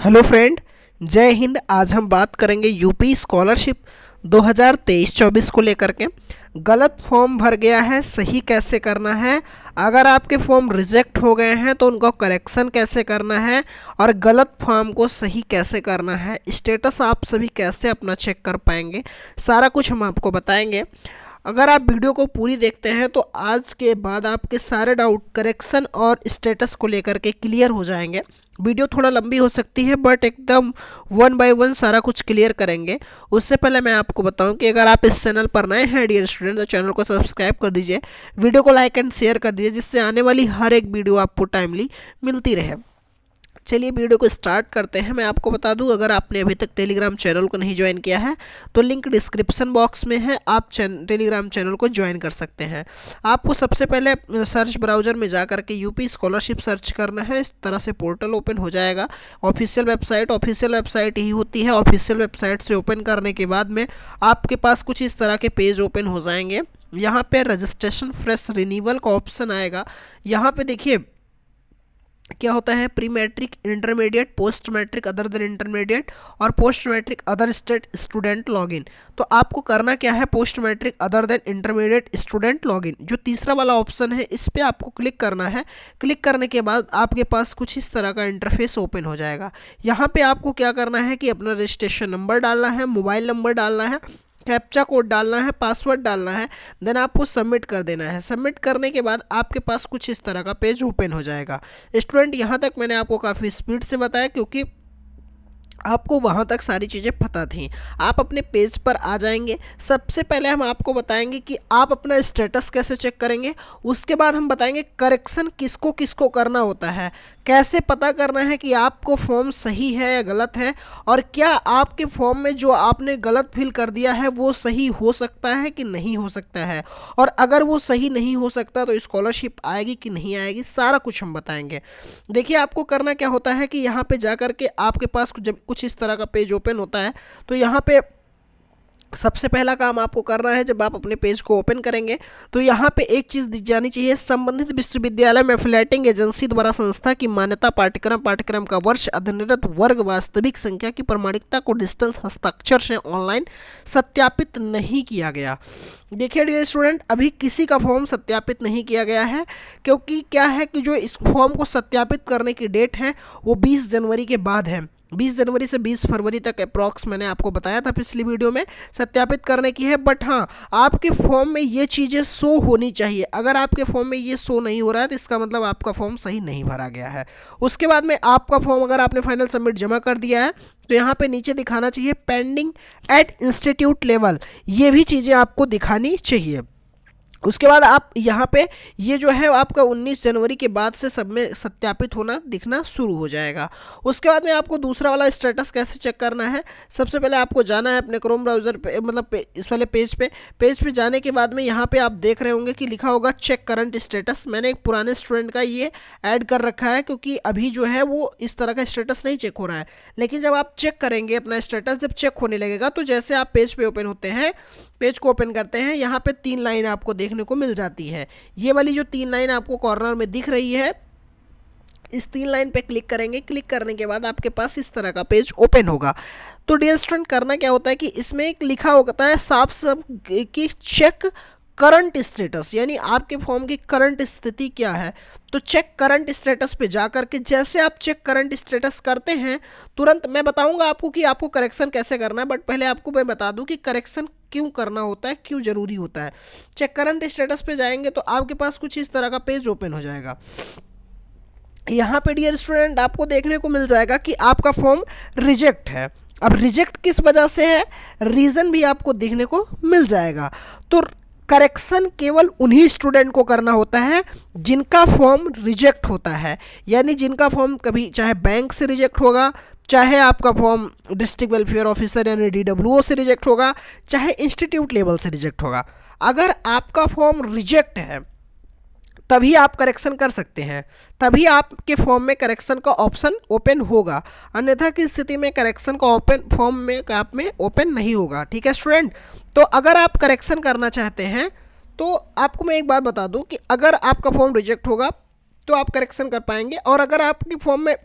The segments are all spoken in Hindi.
हेलो फ्रेंड, जय हिंद। आज हम बात करेंगे यूपी स्कॉलरशिप 2023-24 को लेकर के। गलत फॉर्म भर गया है, सही कैसे करना है, अगर आपके फॉर्म रिजेक्ट हो गए हैं तो उनको करेक्शन कैसे करना है, और गलत फॉर्म को सही कैसे करना है, स्टेटस आप सभी कैसे अपना चेक कर पाएंगे, सारा कुछ हम आपको बताएंगे। अगर आप वीडियो को पूरी देखते हैं तो आज के बाद आपके सारे डाउट करेक्शन और स्टेटस को लेकर के क्लियर हो जाएंगे। वीडियो थोड़ा लंबी हो सकती है बट एकदम वन बाय वन सारा कुछ क्लियर करेंगे। उससे पहले मैं आपको बताऊं कि अगर आप इस चैनल पर नए हैं डियर स्टूडेंट, तो चैनल को सब्सक्राइब कर दीजिए, वीडियो को लाइक एंड शेयर कर दीजिए, जिससे आने वाली हर एक वीडियो आपको टाइमली मिलती रहे। चलिए वीडियो को स्टार्ट करते हैं। मैं आपको बता दूं, अगर आपने अभी तक टेलीग्राम चैनल को नहीं ज्वाइन किया है तो लिंक डिस्क्रिप्शन बॉक्स में है, आप टेलीग्राम चैनल को ज्वाइन कर सकते हैं। आपको सबसे पहले सर्च ब्राउज़र में जा करके यूपी स्कॉलरशिप सर्च करना है। इस तरह से पोर्टल ओपन हो जाएगा। ऑफिशियल वेबसाइट ही होती है। ऑफिशियल वेबसाइट से ओपन करने के बाद में आपके पास कुछ इस तरह के पेज ओपन हो जाएंगे। यहाँ पे रजिस्ट्रेशन फ्रेश रिन्यूअल का ऑप्शन आएगा। यहाँ पे देखिए क्या होता है, pre matric, intermediate, post matric other than intermediate और post matric other state student login. तो आपको करना क्या है, post matric other than intermediate student login, जो तीसरा वाला ऑप्शन है, इस पर आपको क्लिक करना है। क्लिक करने के बाद आपके पास कुछ इस तरह का इंटरफेस ओपन हो जाएगा। यहाँ पे आपको क्या करना है कि अपना रजिस्ट्रेशन नंबर डालना है, मोबाइल नंबर डालना है, कैप्चा कोड डालना है, पासवर्ड डालना है, देन आपको सबमिट कर देना है। सबमिट करने के बाद आपके पास कुछ इस तरह का पेज ओपन हो जाएगा। स्टूडेंट, यहाँ तक मैंने आपको काफ़ी स्पीड से बताया क्योंकि आपको वहाँ तक सारी चीज़ें पता थी। आप अपने पेज पर आ जाएंगे। सबसे पहले हम आपको बताएंगे कि आप अपना स्टेटस कैसे चेक करेंगे। उसके बाद हम बताएंगे करेक्शन किसको किसको करना होता है, कैसे पता करना है कि आपको फॉर्म सही है या गलत है, और क्या आपके फॉर्म में जो आपने गलत फिल कर दिया है वो सही हो सकता है कि नहीं हो सकता है, और अगर वो सही नहीं हो सकता तो स्कॉलरशिप आएगी कि नहीं आएगी, सारा कुछ हम बताएंगे। देखिए आपको करना क्या होता है कि यहाँ पे जा कर के आपके पास जब कुछ इस तरह का पेज ओपन होता है तो यहाँ पे सबसे पहला काम आपको करना है, जब आप अपने पेज को ओपन करेंगे तो यहाँ पे एक चीज़ दिख जानी चाहिए, संबंधित विश्वविद्यालय में एफिलेटिंग एजेंसी द्वारा संस्था की मान्यता पाठ्यक्रम का वर्ष, अध्ययनरत वर्ग, वास्तविक संख्या की प्रमाणिकता को डिजिटल हस्ताक्षर से ऑनलाइन सत्यापित नहीं किया गया। देखिए डियर स्टूडेंट, अभी किसी का फॉर्म सत्यापित नहीं किया गया है, क्योंकि क्या है कि जो इस फॉर्म को सत्यापित करने की डेट है वो 20 जनवरी के बाद है। 20 जनवरी से 20 फरवरी तक अप्रॉक्स मैंने आपको बताया था पिछली वीडियो में सत्यापित करने की है। बट हाँ, आपके फॉर्म में ये चीज़ें शो होनी चाहिए। अगर आपके फॉर्म में ये शो नहीं हो रहा है तो इसका मतलब आपका फॉर्म सही नहीं भरा गया है। उसके बाद में आपका फॉर्म अगर आपने फाइनल सबमिट जमा कर दिया है तो यहाँ पे नीचे दिखाना चाहिए पेंडिंग एट इंस्टीट्यूट लेवल, ये भी चीज़ें आपको दिखानी चाहिए। उसके बाद आप यहाँ पे ये जो है आपका 19 जनवरी के बाद से सब में सत्यापित होना दिखना शुरू हो जाएगा। उसके बाद में आपको दूसरा वाला स्टेटस कैसे चेक करना है, सबसे पहले आपको जाना है अपने क्रोम ब्राउज़र पे, मतलब इस वाले पेज पे जाने के बाद में यहाँ पे आप देख रहे होंगे कि लिखा होगा चेक करंट स्टेटस। मैंने एक पुराने स्टूडेंट का ये ऐड कर रखा है क्योंकि अभी जो है वो इस तरह का स्टेटस नहीं चेक हो रहा है। लेकिन जब आप चेक करेंगे अपना स्टेटस, जब चेक होने लगेगा तो जैसे आप पेज पे ओपन होते हैं, पेज को ओपन करते हैं, यहाँ पे 3 लाइन आपको देखने को मिल जाती है। ये वाली जो 3 लाइन आपको कॉर्नर में दिख रही है, इस 3 लाइन पे क्लिक करेंगे। क्लिक करने के बाद आपके पास इस तरह का पेज ओपन होगा। तो डियर स्टूडेंट, करना क्या होता है कि इसमें एक लिखा होता है साफ साफ कि चेक करंट स्टेटस, यानी आपके फॉर्म की करंट स्थिति क्या है। तो चेक करंट स्टेटस पे जाकर के जैसे आप चेक करंट स्टेटस करते हैं, तुरंत मैं बताऊंगा आपको कि आपको करेक्शन कैसे करना है, बट पहले आपको मैं बता दूं कि करेक्शन क्यों करना होता है, क्यों ज़रूरी होता है। चेक करंट स्टेटस पे जाएंगे तो आपके पास कुछ इस तरह का पेज ओपन हो जाएगा। यहाँ पे डियर स्टूडेंट आपको देखने को मिल जाएगा कि आपका फॉर्म रिजेक्ट है। अब रिजेक्ट किस वजह से है, रीज़न भी आपको देखने को मिल जाएगा। तो करेक्शन केवल उन्हीं स्टूडेंट को करना होता है जिनका फॉर्म रिजेक्ट होता है, यानी जिनका फॉर्म कभी चाहे बैंक से रिजेक्ट होगा, चाहे आपका फॉर्म डिस्ट्रिक्ट वेलफेयर ऑफिसर यानी DWO से रिजेक्ट होगा, चाहे इंस्टीट्यूट लेवल से रिजेक्ट होगा। अगर आपका फॉर्म रिजेक्ट है तभी आप करेक्शन कर सकते हैं, तभी आपके फॉर्म में करेक्शन का ऑप्शन ओपन होगा, अन्यथा की स्थिति में करेक्शन का ऑप्शन फॉर्म में आप में ओपन नहीं होगा। ठीक है स्टूडेंट, तो अगर आप करेक्शन करना चाहते हैं तो आपको मैं एक बात बता दूं कि अगर आपका फॉर्म रिजेक्ट होगा तो आप करेक्शन कर पाएंगे, और अगर आपके फॉर्म में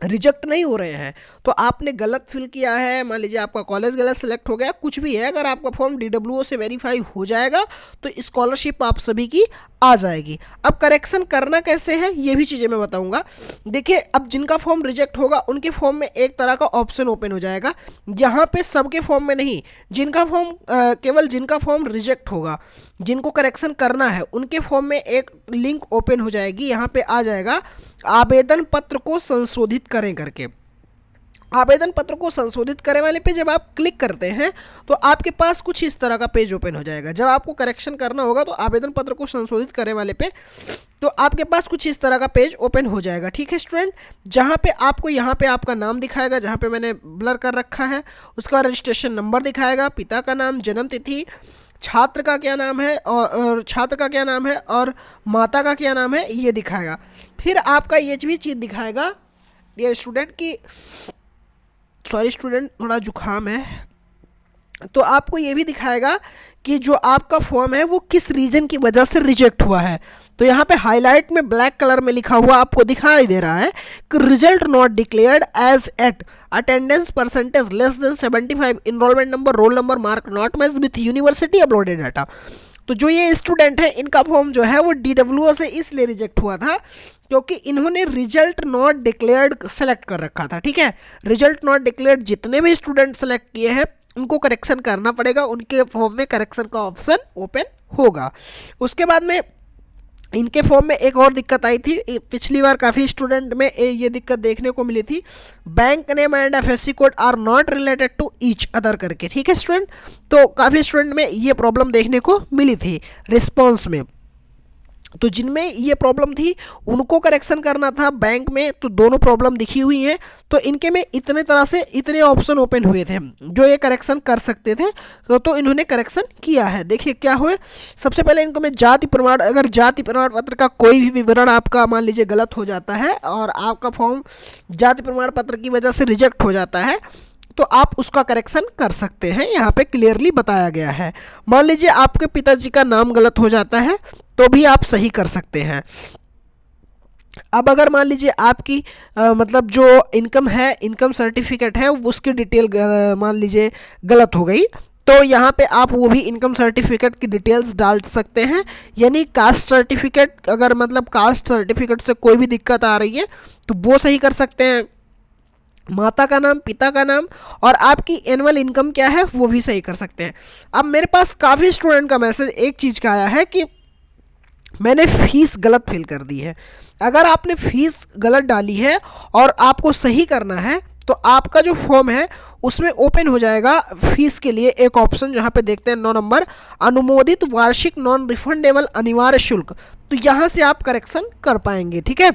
रिजेक्ट नहीं हो रहे हैं। तो आपने गलत फिल किया है, मान लीजिए आपका कॉलेज गलत सेलेक्ट हो गया, कुछ भी है, अगर आपका फॉर्म DWO से वेरीफाई हो जाएगा तो स्कॉलरशिप आप सभी की आ जाएगी। अब करेक्शन करना कैसे है ये भी चीज़ें मैं बताऊंगा। देखिए, अब जिनका फॉर्म रिजेक्ट होगा उनके फॉर्म में एक तरह का ऑप्शन ओपन हो जाएगा, यहाँ पे सबके फॉर्म में नहीं, जिनका फॉर्म केवल जिनका फॉर्म रिजेक्ट होगा, जिनको करेक्शन करना है उनके फॉर्म में एक लिंक ओपन हो जाएगी, यहाँ पे आ जाएगा आवेदन पत्र को संशोधित करें करके। आवेदन पत्र को संशोधित करें वाले पे जब आप क्लिक करते हैं तो आपके पास कुछ इस तरह का पेज ओपन हो जाएगा। जब आपको करेक्शन करना होगा तो आवेदन पत्र को संशोधित करें वाले पे तो आपके पास कुछ इस तरह का पेज ओपन हो जाएगा। ठीक है स्टूडेंट, जहाँ पे आपको यहाँ पे आपका नाम दिखाएगा, जहाँ पे मैंने ब्लर कर रखा है, उसका रजिस्ट्रेशन नंबर दिखाएगा, पिता का नाम, जन्म तिथि, छात्र का क्या नाम है और छात्र का क्या नाम है और माता का क्या नाम है ये दिखाएगा। फिर आपका ये भी चीज़ दिखाएगा डियर स्टूडेंट की, सॉरी स्टूडेंट थोड़ा जुकाम है, तो आपको ये भी दिखाएगा कि जो आपका फॉर्म है वो किस रीजन की वजह से रिजेक्ट हुआ है। तो यहाँ पे हाईलाइट में ब्लैक कलर में लिखा हुआ आपको दिखाई दे रहा है कि result not declared as at, attendance percentage less than 75, enrolment number, roll number, mark not match with university uploaded data. तो जो ये स्टूडेंट है इनका फॉर्म जो है वो DWO से इसलिए रिजेक्ट हुआ था क्योंकि इन्होंने रिजल्ट नॉट डिक्लेयर्ड सेलेक्ट कर रखा था। ठीक है, रिजल्ट नॉट डिक्लेयर्ड जितने भी स्टूडेंट सेलेक्ट किए हैं उनको करेक्शन करना पड़ेगा, उनके फॉर्म में करेक्शन का ऑप्शन ओपन होगा। उसके बाद में इनके फॉर्म में एक और दिक्कत आई थी, पिछली बार काफ़ी स्टूडेंट में ये दिक्कत देखने को मिली थी, bank name and FSC code are not related to each other करके। ठीक है स्टूडेंट, तो काफ़ी स्टूडेंट में ये प्रॉब्लम देखने को मिली थी रिस्पॉन्स में। तो जिनमें ये प्रॉब्लम थी उनको करेक्शन करना था बैंक में, तो दोनों प्रॉब्लम दिखी हुई हैं। तो इनके में इतने तरह से इतने ऑप्शन ओपन हुए थे जो ये करेक्शन कर सकते थे, तो इन्होंने करेक्शन किया है। देखिए क्या हुए, सबसे पहले इनको में जाति प्रमाण, अगर जाति प्रमाण पत्र का कोई भी विवरण आपका मान लीजिए गलत हो जाता है और आपका फॉर्म जाति प्रमाण पत्र की वजह से रिजेक्ट हो जाता है तो आप उसका करेक्शन कर सकते हैं, यहाँ पे क्लियरली बताया गया है। मान लीजिए आपके पिताजी का नाम गलत हो जाता है तो भी आप सही कर सकते हैं। अब अगर मान लीजिए आपकी मतलब जो इनकम है, इनकम सर्टिफिकेट है, उसकी डिटेल मान लीजिए गलत हो गई तो यहाँ पे आप वो भी इनकम सर्टिफिकेट की डिटेल्स डाल सकते हैं। यानी कास्ट सर्टिफिकेट, अगर मतलब कास्ट सर्टिफिकेट से कोई भी दिक्कत आ रही है तो वो सही कर सकते हैं, माता का नाम, पिता का नाम और आपकी एनुअल इनकम क्या है वो भी सही कर सकते हैं। अब मेरे पास काफ़ी स्टूडेंट का मैसेज एक चीज़ का आया है कि मैंने फ़ीस गलत फिल कर दी है। अगर आपने फ़ीस गलत डाली है और आपको सही करना है तो आपका जो फॉर्म है उसमें ओपन हो जाएगा फीस के लिए एक ऑप्शन, जहाँ पे देखते हैं 9 नंबर, अनुमोदित वार्षिक नॉन रिफंडेबल अनिवार्य शुल्क। तो यहाँ से आप करेक्शन कर पाएंगे। ठीक है,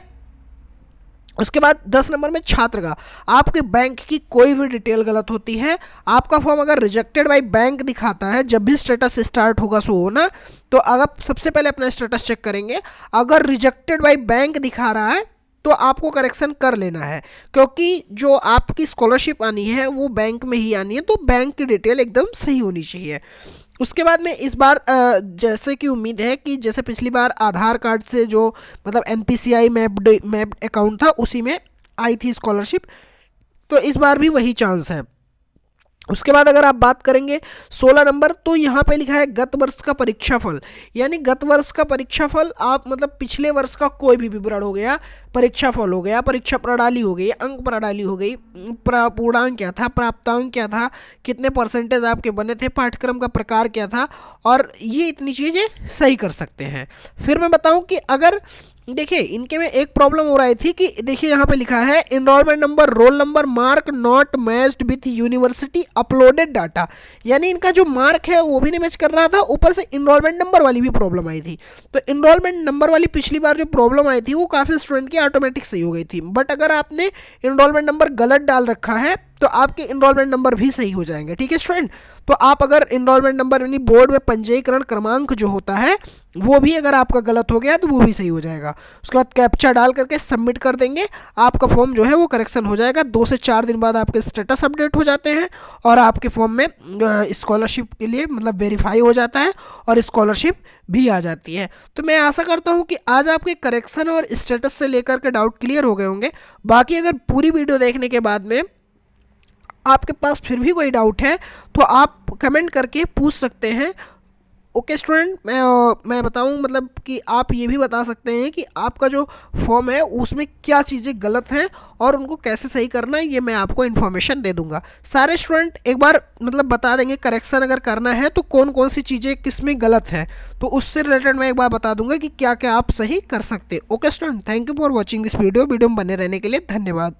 उसके बाद 10 नंबर में छात्र का, आपके बैंक की कोई भी डिटेल गलत होती है, आपका फॉर्म अगर रिजेक्टेड बाय बैंक दिखाता है, जब भी स्टेटस स्टार्ट होगा शो होना, तो अगर सबसे पहले अपना स्टेटस चेक करेंगे, अगर रिजेक्टेड बाय बैंक दिखा रहा है तो आपको करेक्शन कर लेना है, क्योंकि जो आपकी स्कॉलरशिप आनी है वो बैंक में ही आनी है, तो बैंक की डिटेल एकदम सही होनी चाहिए। उसके बाद में इस बार जैसे कि उम्मीद है कि जैसे पिछली बार आधार कार्ड से जो मतलब NPCI मैप्ड अकाउंट था उसी में आई थी स्कॉलरशिप, तो इस बार भी वही चांस है। उसके बाद अगर आप बात करेंगे 16 नंबर, तो यहाँ पे लिखा है गत वर्ष का परीक्षाफल, यानी गत वर्ष का परीक्षाफल आप मतलब पिछले वर्ष का कोई भी विवरण हो गया, परीक्षाफल हो गया, परीक्षा प्रणाली हो गई, अंक प्रणाली हो गई, पूर्णांक क्या था, प्राप्तांक क्या था, कितने परसेंटेज आपके बने थे, पाठ्यक्रम का प्रकार क्या था, और ये इतनी चीज़ें सही कर सकते हैं। फिर मैं बताऊं कि अगर देखिए इनके में एक प्रॉब्लम हो रही थी कि देखिए यहाँ पे लिखा है enrolment number, roll number, mark not matched with university uploaded data, यानी इनका जो मार्क है वो भी नहीं मैच कर रहा था, ऊपर से इनरोलमेंट नंबर वाली भी प्रॉब्लम आई थी। तो इनरोलमेंट नंबर वाली पिछली बार जो प्रॉब्लम आई थी वो काफ़ी स्टूडेंट की ऑटोमेटिक सही हो गई थी, बट अगर आपने इनरोलमेंट नंबर गलत डाल रखा है तो तो आपके इनरोलमेंट नंबर भी सही हो जाएंगे। ठीक है स्टूडेंट, तो आप अगर इनरोलमेंट नंबर यानी बोर्ड में पंजीकरण क्रमांक जो होता है वो भी अगर आपका गलत हो गया तो वो भी सही हो जाएगा। उसके बाद कैप्चा डाल करके सबमिट कर देंगे, आपका फॉर्म जो है वो करेक्शन हो जाएगा। 2 से 4 दिन बाद आपके स्टेटस अपडेट हो जाते हैं और आपके फॉर्म में स्कॉलरशिप के लिए मतलब वेरीफाई हो जाता है और स्कॉलरशिप भी आ जाती है। तो मैं आशा करता हूँ कि आज आपके करेक्शन और स्टेटस से लेकर के डाउट क्लियर हो गए होंगे। बाकी अगर पूरी वीडियो देखने के बाद में आपके पास फिर भी कोई डाउट है तो आप कमेंट करके पूछ सकते हैं। ओके स्टूडेंट, मैं बताऊं मतलब कि आप ये भी बता सकते हैं कि आपका जो फॉर्म है उसमें क्या चीज़ें गलत हैं और उनको कैसे सही करना है, ये मैं आपको इन्फॉर्मेशन दे दूंगा। सारे स्टूडेंट एक बार मतलब बता देंगे करेक्शन अगर करना है तो कौन कौन सी चीज़ें किस में गलत हैं, तो उससे रिलेटेड मैं एक बार बता दूंगा कि क्या क्या आप सही कर सकते। Okay student, thank you for watching this video में बने रहने के लिए धन्यवाद।